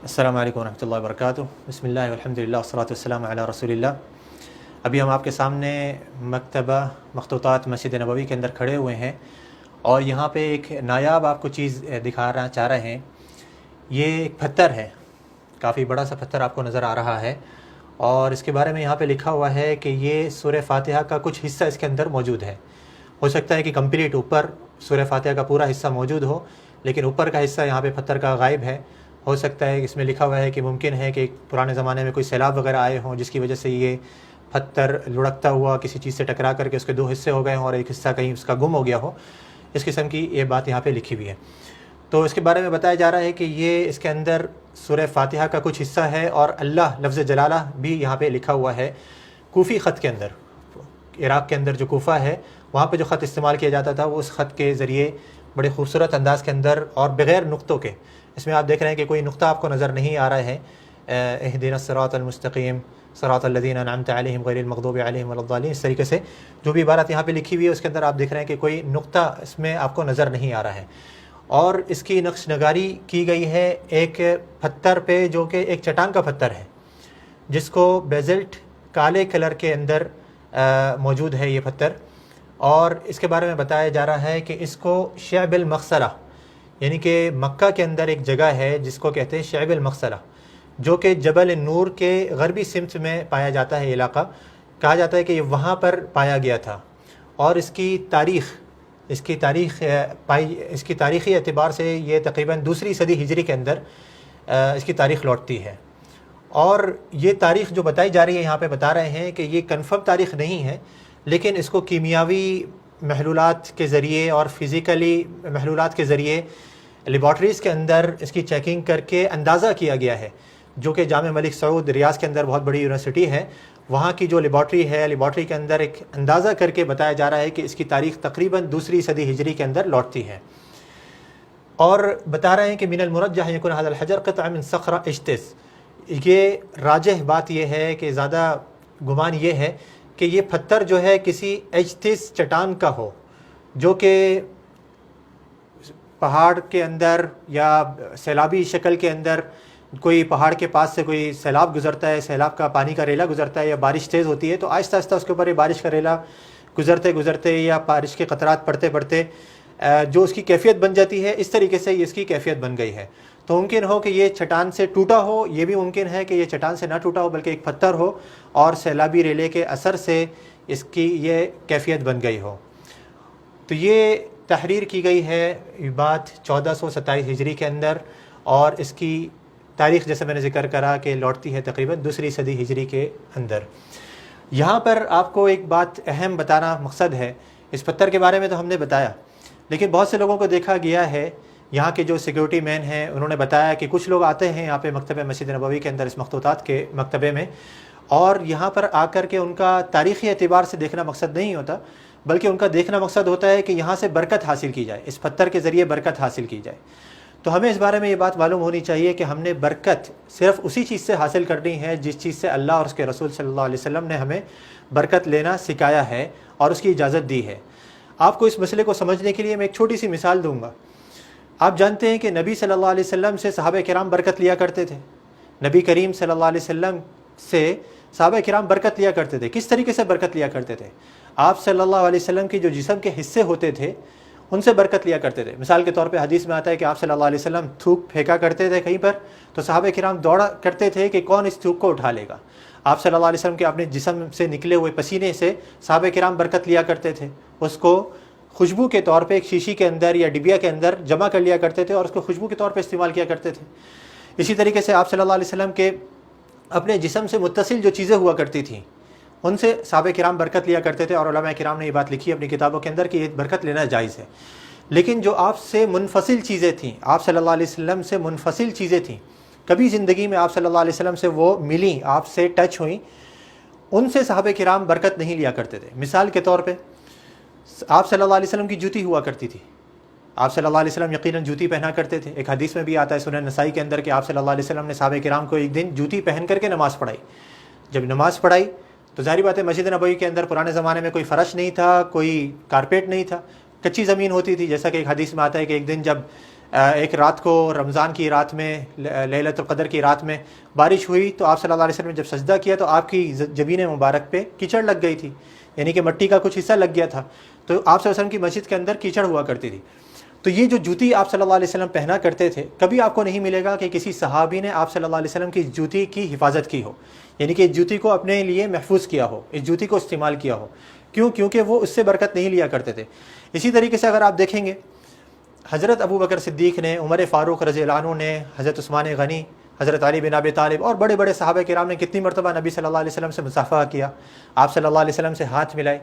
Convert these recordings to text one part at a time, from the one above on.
السلام علیکم ورحمۃ اللہ وبرکاتہ۔ بسم اللہ والحمد للہ والصلاۃ والسلام علی رسول اللہ۔ ابھی ہم آپ کے سامنے مکتبہ مخطوطات مسجد نبوی کے اندر کھڑے ہوئے ہیں اور یہاں پہ ایک نایاب آپ کو چیز دکھانا چاہ رہے ہیں۔ یہ ایک پتھر ہے، کافی بڑا سا پتھر آپ کو نظر آ رہا ہے، اور اس کے بارے میں یہاں پہ لکھا ہوا ہے کہ یہ سورہ فاتحہ کا کچھ حصہ اس کے اندر موجود ہے۔ ہو سکتا ہے کہ کمپلیٹ اوپر سورہ فاتحہ کا پورا حصہ موجود ہو، لیکن اوپر کا حصہ یہاں پہ پتھر کا غائب ہے۔ ہو سکتا ہے اس میں لکھا ہوا ہے کہ ممکن ہے کہ پرانے زمانے میں کوئی سیلاب وغیرہ آئے ہوں جس کی وجہ سے یہ پتھر لڑکتا ہوا کسی چیز سے ٹکرا کر کے اس کے دو حصے ہو گئے ہوں اور ایک حصہ کہیں اس کا گم ہو گیا ہو۔ اس قسم کی یہ بات یہاں پہ لکھی ہوئی ہے۔ تو اس کے بارے میں بتایا جا رہا ہے کہ یہ اس کے اندر سورہ فاتحہ کا کچھ حصہ ہے، اور اللہ لفظ جلالہ بھی یہاں پہ لکھا ہوا ہے کوفی خط کے اندر۔ عراق کے اندر جو کوفہ ہے وہاں پہ جو خط استعمال کیا جاتا تھا وہ اس خط کے ذریعے بڑے خوبصورت انداز کے اندر اور بغیر نقطوں کے، اس میں آپ دیکھ رہے ہیں کہ کوئی نقطہ آپ کو نظر نہیں آ رہا ہے۔ اہدنا الصراط المستقیم صراط الذین انعمت علیہم غیر المغضوب علیہم ولا الضالین، اس طریقے سے جو بھی عبارت یہاں پہ لکھی ہوئی ہے اس کے اندر آپ دیکھ رہے ہیں کہ کوئی نقطہ اس میں آپ کو نظر نہیں آ رہا ہے، اور اس کی نقش نگاری کی گئی ہے ایک پتھر پہ جو کہ ایک چٹان کا پتھر ہے، جس کو بیزلٹ کالے کلر کے اندر موجود ہے یہ پتھر۔ اور اس کے بارے میں بتایا جا رہا ہے کہ اس کو شعب المغسلہ، یعنی کہ مکہ کے اندر ایک جگہ ہے جس کو کہتے ہیں شعب المغسلہ، جو کہ جبل نور کے غربی سمت میں پایا جاتا ہے۔ علاقہ کہا جاتا ہے کہ یہ وہاں پر پایا گیا تھا، اور اس کی تاریخی اعتبار سے یہ تقریباً دوسری صدی ہجری کے اندر اس کی تاریخ لوٹتی ہے۔ اور یہ تاریخ جو بتائی جا رہی ہے یہاں پہ بتا رہے ہیں کہ یہ کنفرم تاریخ نہیں ہے، لیکن اس کو کیمیاوی محلولات کے ذریعے اور فزیکلی محلولات کے ذریعے لیبارٹریز کے اندر اس کی چیکنگ کر کے اندازہ کیا گیا ہے، جو کہ جامع ملک سعود ریاض کے اندر بہت بڑی یونیورسٹی ہے، وہاں کی جو لیبارٹری ہے، لیبارٹری کے اندر ایک اندازہ کر کے بتایا جا رہا ہے کہ اس کی تاریخ تقریباً دوسری صدی ہجری کے اندر لوٹتی ہے۔ اور بتا رہے ہیں کہ من المرجح یکون هذا الحجر قطع من صخرہ اجتث، یہ راجح بات یہ ہے کہ زیادہ گمان یہ ہے کہ یہ پتھر جو ہے کسی اجتث چٹان کا ہو، جو کہ پہاڑ کے اندر یا سیلابی شکل کے اندر کوئی پہاڑ کے پاس سے کوئی سیلاب گزرتا ہے، سیلاب کا پانی کا ریلا گزرتا ہے، یا بارش تیز ہوتی ہے تو آہستہ آہستہ اس کے اوپر یہ بارش کا ریلا گزرتے یا بارش کے قطرات پڑتے جو اس کی کیفیت بن جاتی ہے، اس طریقے سے یہ اس کی کیفیت بن گئی ہے۔ تو ممکن ہو کہ یہ چٹان سے ٹوٹا ہو، یہ بھی ممکن ہے کہ یہ چٹان سے نہ ٹوٹا ہو بلکہ ایک پتھر ہو اور سیلابی ریلے کے اثر سے اس کی یہ کیفیت بن گئی ہو۔ تو یہ تحریر کی گئی ہے بات 1427 ہجری کے اندر، اور اس کی تاریخ جیسے میں نے ذکر کرا کہ لوٹتی ہے تقریباً دوسری صدی ہجری کے اندر۔ یہاں پر آپ کو ایک بات اہم بتانا مقصد ہے، اس پتھر کے بارے میں تو ہم نے بتایا، لیکن بہت سے لوگوں کو دیکھا گیا ہے، یہاں کے جو سیکیورٹی مین ہیں انہوں نے بتایا کہ کچھ لوگ آتے ہیں یہاں پہ مکتبہ مسجد نبوی کے اندر اس مخطوطات کے مکتبے میں، اور یہاں پر آ کر کے ان کا تاریخی اعتبار سے دیکھنا مقصد نہیں ہوتا، بلکہ ان کا دیکھنا مقصد ہوتا ہے کہ یہاں سے برکت حاصل کی جائے، اس پتھر کے ذریعے برکت حاصل کی جائے۔ تو ہمیں اس بارے میں یہ بات معلوم ہونی چاہیے کہ ہم نے برکت صرف اسی چیز سے حاصل کرنی ہے جس چیز سے اللہ اور اس کے رسول صلی اللہ علیہ وسلم نے ہمیں برکت لینا سکھایا ہے اور اس کی اجازت دی ہے۔ آپ کو اس مسئلے کو سمجھنے کے لیے میں ایک چھوٹی سی مثال دوں گا۔ آپ جانتے ہیں کہ نبی صلی اللہ علیہ وسلم سے صحابہ کرام برکت لیا کرتے تھے، نبی کریم صلی اللہ علیہ وسلم سے صحابہ کرام برکت لیا کرتے تھے۔ کس طریقے سے برکت لیا کرتے تھے؟ آپ صلی اللہ علیہ وسلم کی جو جسم کے حصے ہوتے تھے ان سے برکت لیا کرتے تھے۔ مثال کے طور پہ حدیث میں آتا ہے کہ آپ صلی اللہ علیہ وسلم تھوک پھینکا کرتے تھے کہیں پر، تو صحابہ کرام دوڑا کرتے تھے کہ کون اس تھوک کو اٹھا لے گا۔ آپ صلی اللہ علیہ وسلم کے اپنے جسم سے نکلے ہوئے پسینے سے صحابہ کرام برکت لیا کرتے تھے، اس کو خوشبو کے طور پہ ایک شیشی کے اندر یا ڈبیا کے اندر جمع کر لیا کرتے تھے اور اس کو خوشبو کے طور پہ استعمال کیا کرتے تھے۔ اسی طریقے سے آپ صلی اللہ علیہ وسلم کے اپنے جسم سے متصل جو چیزیں ہوا کرتی تھیں ان سے صحابہ کرام برکت لیا کرتے تھے، اور علماء کرام نے یہ بات لکھی اپنی کتابوں کے اندر کہ یہ برکت لینا جائز ہے۔ لیکن جو آپ سے منفصل چیزیں تھیں، آپ صلی اللہ علیہ وسلم سے منفصل چیزیں تھیں، کبھی زندگی میں آپ صلی اللہ علیہ وسلم سے وہ ملیں، آپ سے ٹچ ہوئیں، ان سے صحابہ کرام برکت نہیں لیا کرتے تھے۔ مثال کے طور پہ آپ صلی اللہ علیہ وسلم کی جوتی ہوا کرتی تھی، آپ صلی اللہ علیہ وسلم یقیناً جوتی پہنا کرتے تھے۔ ایک حدیث میں بھی آتا ہے سنن نسائی کے اندر کہ آپ صلی اللہ علیہ وسلم نے صحابہ کرام کو ایک دن جوتی پہن کر کے نماز پڑھائی۔ جب نماز پڑھائی تو ظاہری بات ہے مسجد نبوی کے اندر پرانے زمانے میں کوئی فرش نہیں تھا، کوئی کارپیٹ نہیں تھا، کچی زمین ہوتی تھی، جیسا کہ ایک حدیث میں آتا ہے کہ ایک دن جب ایک رات کو رمضان کی رات میں لیلۃ القدر کی رات میں بارش ہوئی تو آپ صلی اللہ علیہ وسلم نے جب سجدہ کیا تو آپ کی جبین مبارک پہ کیچڑ لگ گئی تھی، یعنی کہ مٹی کا کچھ حصہ لگ گیا تھا، تو آپ صلی اللہ علیہ وسلم کی مسجد کے اندر کیچڑ ہوا کرتی تھی۔ تو یہ جو جوتی آپ صلی اللہ علیہ وسلم پہنا کرتے تھے، کبھی آپ کو نہیں ملے گا کہ کسی صحابی نے آپ صلی اللہ علیہ وسلم کی جوتی کی حفاظت کی ہو، یعنی کہ اس جوتی کو اپنے لیے محفوظ کیا ہو، اس جوتی کو استعمال کیا ہو۔ کیونکہ وہ اس سے برکت نہیں لیا کرتے تھے۔ اسی طریقے سے اگر آپ دیکھیں گے حضرت ابو بکر صدیق نے، عمر فاروق رضی اللہ عنہ نے، حضرت عثمان غنی، حضرت علی بن ابی طالب اور بڑے بڑے صحابہ کرام نے کتنی مرتبہ نبی صلی اللہ علیہ وسلم سے مصافحہ کیا، آپ صلی اللہ علیہ وسلم سے ہاتھ ملائے،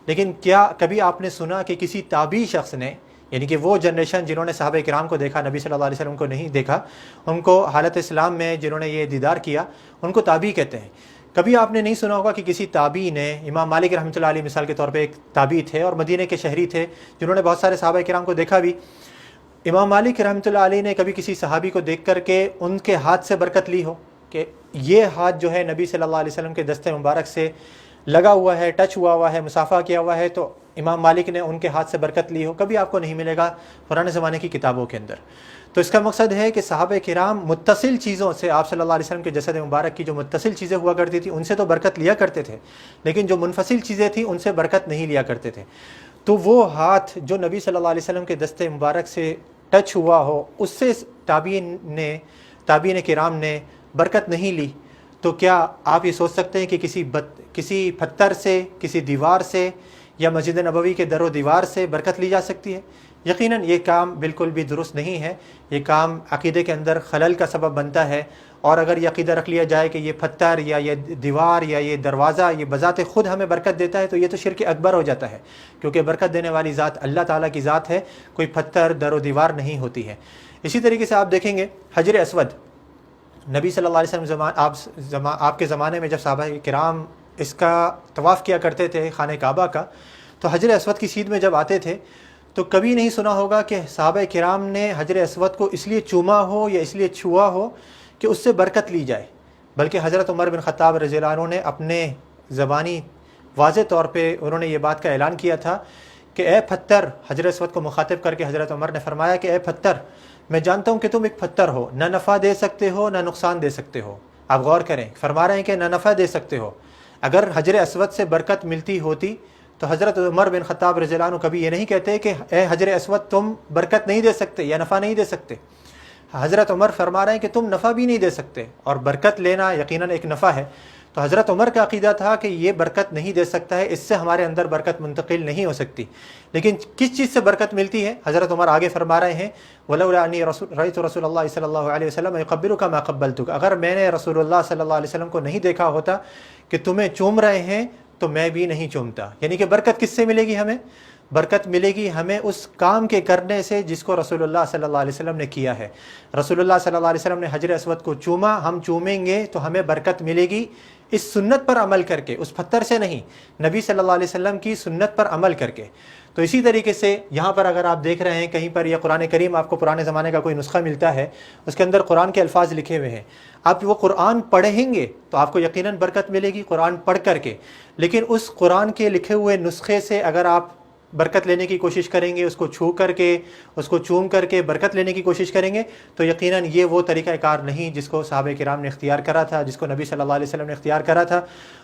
لیکن کیا کبھی آپ نے سنا کہ کسی تابعی شخص نے، یعنی کہ وہ جنریشن جنہوں نے صحابہ کرام کو دیکھا، نبی صلی اللہ علیہ وسلم کو نہیں دیکھا، ان کو حالت اسلام میں جنہوں نے یہ دیدار کیا ان کو تابعی کہتے ہیں، کبھی آپ نے نہیں سنا ہوگا کہ کسی تابعی نے، امام مالک رحمۃ اللہ علیہ مثال کے طور پہ ایک تابعی تھے اور مدینے کے شہری تھے جنہوں نے بہت سارے صحابہ کرام کو دیکھا بھی، امام مالک رحمۃ اللہ علیہ نے کبھی کسی صحابی کو دیکھ کر کے ان کے ہاتھ سے برکت لی ہو کہ یہ ہاتھ جو ہے نبی صلی اللہ علیہ وسلم کے دست مبارک سے لگا ہوا ہے، ٹچ ہوا ہے، مصافحہ کیا ہوا ہے، تو امام مالک نے ان کے ہاتھ سے برکت لی ہو، کبھی آپ کو نہیں ملے گا پرانے زمانے کی کتابوں کے اندر۔ تو اس کا مقصد ہے کہ صحابہ کرام متصل چیزوں سے، آپ صلی اللہ علیہ وسلم کے جسد مبارک کی جو متصل چیزیں ہوا کرتی تھیں ان سے تو برکت لیا کرتے تھے، لیکن جو منفصل چیزیں تھیں ان سے برکت نہیں لیا کرتے تھے۔ تو وہ ہاتھ جو نبی صلی اللہ علیہ وسلم کے دست مبارک سے ٹچ ہوا ہو، اس سے تابعین کرام نے برکت نہیں لی، تو کیا آپ یہ سوچ سکتے ہیں کہ کسی پتھر سے، کسی دیوار سے یا مسجد نبوی کے در و دیوار سے برکت لی جا سکتی ہے؟ یقیناً یہ کام بالکل بھی درست نہیں ہے، یہ کام عقیدے کے اندر خلل کا سبب بنتا ہے، اور اگر یہ عقیدہ رکھ لیا جائے کہ یہ پتھر یا یہ دیوار یا یہ دروازہ یہ بذات خود ہمیں برکت دیتا ہے تو یہ تو شرک اکبر ہو جاتا ہے، کیونکہ برکت دینے والی ذات اللہ تعالیٰ کی ذات ہے، کوئی پتھر در و دیوار نہیں ہوتی ہے۔ اسی طریقے سے آپ دیکھیں گے حجر اسود، نبی صلی اللہ علیہ وسلم آپ کے زمانے میں جب صحابہ کرام اس کا طواف کیا کرتے تھے خانہ کعبہ کا، تو حجر اسود کی سیدھ میں جب آتے تھے تو کبھی نہیں سنا ہوگا کہ صحابہ کرام نے حجر اسود کو اس لیے چوما ہو یا اس لیے چھوا ہو کہ اس سے برکت لی جائے، بلکہ حضرت عمر بن خطاب رضی اللہ عنہ نے اپنے زبانی واضح طور پہ انہوں نے یہ بات کا اعلان کیا تھا کہ اے پتھر، حجر اسود کو مخاطب کر کے حضرت عمر نے فرمایا کہ اے پتھر، میں جانتا ہوں کہ تم ایک پتھر ہو، نہ نفع دے سکتے ہو نہ نقصان دے سکتے ہو۔ آپ غور کریں، فرما رہے ہیں کہ نہ نفع دے سکتے ہو۔ اگر حجر اسود سے برکت ملتی ہوتی تو حضرت عمر بن خطاب رضی اللہ عنہ کبھی یہ نہیں کہتے کہ اے حجر اسود تم برکت نہیں دے سکتے یا نفع نہیں دے سکتے۔ حضرت عمر فرما رہے ہیں کہ تم نفع بھی نہیں دے سکتے، اور برکت لینا یقیناً ایک نفع ہے۔ تو حضرت عمر کا عقیدہ تھا کہ یہ برکت نہیں دے سکتا ہے، اس سے ہمارے اندر برکت منتقل نہیں ہو سکتی، لیکن کس چیز سے برکت ملتی ہے؟ حضرت عمر آگے فرما رہے ہیں وَلَوْلَا أَنِّي رَأَيْتُ رَسُولَ اللَّهِ صلی اللہ علیہ وسلم يُقَبِّلُكَ مَا قَبَّلْتُكَ، اگر میں نے رسول اللہ صلی اللہ علیہ وسلم کو نہیں دیکھا ہوتا کہ تمہیں چوم رہے ہیں تو میں بھی نہیں چومتا۔ یعنی کہ برکت کس سے ملے گی ہمیں؟ برکت ملے گی ہمیں اس کام کے کرنے سے جس کو رسول اللہ صلی اللہ علیہ وسلم نے کیا ہے۔ رسول اللہ صلی اللہ علیہ وسلم نے حجر اسود کو چوما، ہم چومیں گے تو ہمیں برکت ملے گی اس سنت پر عمل کر کے، اس پتھر سے نہیں، نبی صلی اللہ علیہ وسلم کی سنت پر عمل کر کے۔ تو اسی طریقے سے یہاں پر اگر آپ دیکھ رہے ہیں کہیں پر یہ قرآن کریم آپ کو پرانے زمانے کا کوئی نسخہ ملتا ہے، اس کے اندر قرآن کے الفاظ لکھے ہوئے ہیں، آپ وہ قرآن پڑھیں گے تو آپ کو یقیناً برکت ملے گی قرآن پڑھ کر کے، لیکن اس قرآن کے لکھے ہوئے نسخے سے اگر آپ برکت لینے کی کوشش کریں گے، اس کو چھو کر کے، اس کو چوم کر کے برکت لینے کی کوشش کریں گے، تو یقیناً یہ وہ طریقہ کار نہیں جس کو صحابہ کرام نے اختیار کرا تھا، جس کو نبی صلی اللہ علیہ وسلم نے اختیار کرا تھا،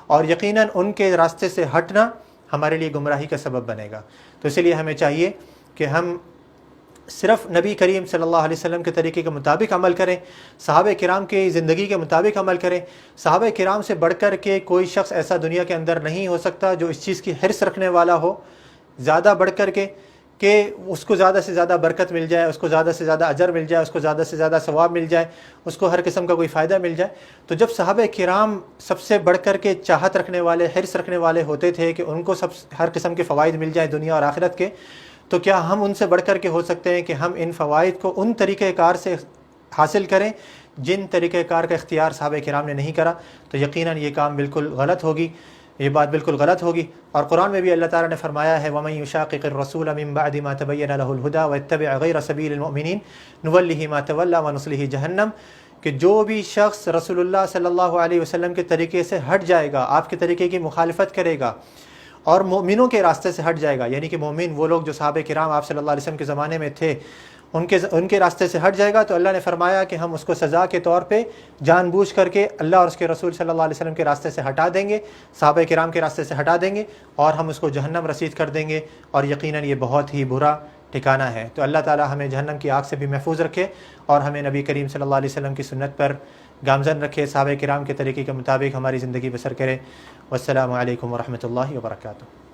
اور یقیناً ان کے راستے سے ہٹنا ہمارے لیے گمراہی کا سبب بنے گا۔ تو اسی لیے ہمیں چاہیے کہ ہم صرف نبی کریم صلی اللہ علیہ وسلم کے طریقے کے مطابق عمل کریں، صحابہ کرام کی زندگی کے مطابق عمل کریں۔ صحابہ کرام سے بڑھ کر کے کوئی شخص ایسا دنیا کے اندر نہیں ہو سکتا جو اس چیز کی حرص رکھنے والا ہو، زیادہ بڑھ کر کے کہ اس کو زیادہ سے زیادہ برکت مل جائے، اس کو زیادہ سے زیادہ اجر مل جائے، اس کو زیادہ سے زیادہ ثواب مل جائے، اس کو ہر قسم کا کوئی فائدہ مل جائے۔ تو جب صحابہ کرام سب سے بڑھ کر کے چاہت رکھنے والے، حرص رکھنے والے ہوتے تھے کہ ان کو ہر قسم کے فوائد مل جائیں دنیا اور آخرت کے، تو کیا ہم ان سے بڑھ کر کے ہو سکتے ہیں کہ ہم ان فوائد کو ان طریقہ کار سے حاصل کریں جن طریقہ کار کا اختیار صحابہ کرام نے نہیں کرا؟ تو یقیناً یہ کام بالکل غلط ہوگی، یہ بات بالکل غلط ہوگی۔ اور قرآن میں بھی اللہ تعالیٰ نے فرمایا ہے وَمَن يُشَاقِقِ الرَّسُولَ مِن بَعْدِ مَا تَبَيَّنَ لَهُ الْهُدَىٰ وَيَتَّبِعْ غَيْرَ سَبِيلِ الْمُؤْمِنِينَ نُوَلِّهِ مَا تَوَلَّىٰ وَنُصْلِهِ جَهَنَّمَ، کہ جو بھی شخص رسول اللہ صلی اللہ علیہ وسلم کے طریقے سے ہٹ جائے گا، آپ کے طریقے کی مخالفت کرے گا اور مومنوں کے راستے سے ہٹ جائے گا، یعنی کہ مومن وہ لوگ جو صحابہ کرام آپ صلی اللہ علیہ وسلم کے زمانے میں تھے، ان کے راستے سے ہٹ جائے گا تو اللہ نے فرمایا کہ ہم اس کو سزا کے طور پہ جان بوجھ کر کے اللہ اور اس کے رسول صلی اللہ علیہ وسلم کے راستے سے ہٹا دیں گے، صحابہ کرام کے راستے سے ہٹا دیں گے، اور ہم اس کو جہنم رسید کر دیں گے، اور یقیناً یہ بہت ہی برا ٹھکانہ ہے۔ تو اللہ تعالی ہمیں جہنم کی آگ سے بھی محفوظ رکھے، اور ہمیں نبی کریم صلی اللہ علیہ وسلم کی سنت پر گامزن رکھے، صحابہ کرام کے طریقے کے مطابق ہماری زندگی بسر کرے۔ والسلام علیکم ورحمۃ اللہ وبرکاتہ۔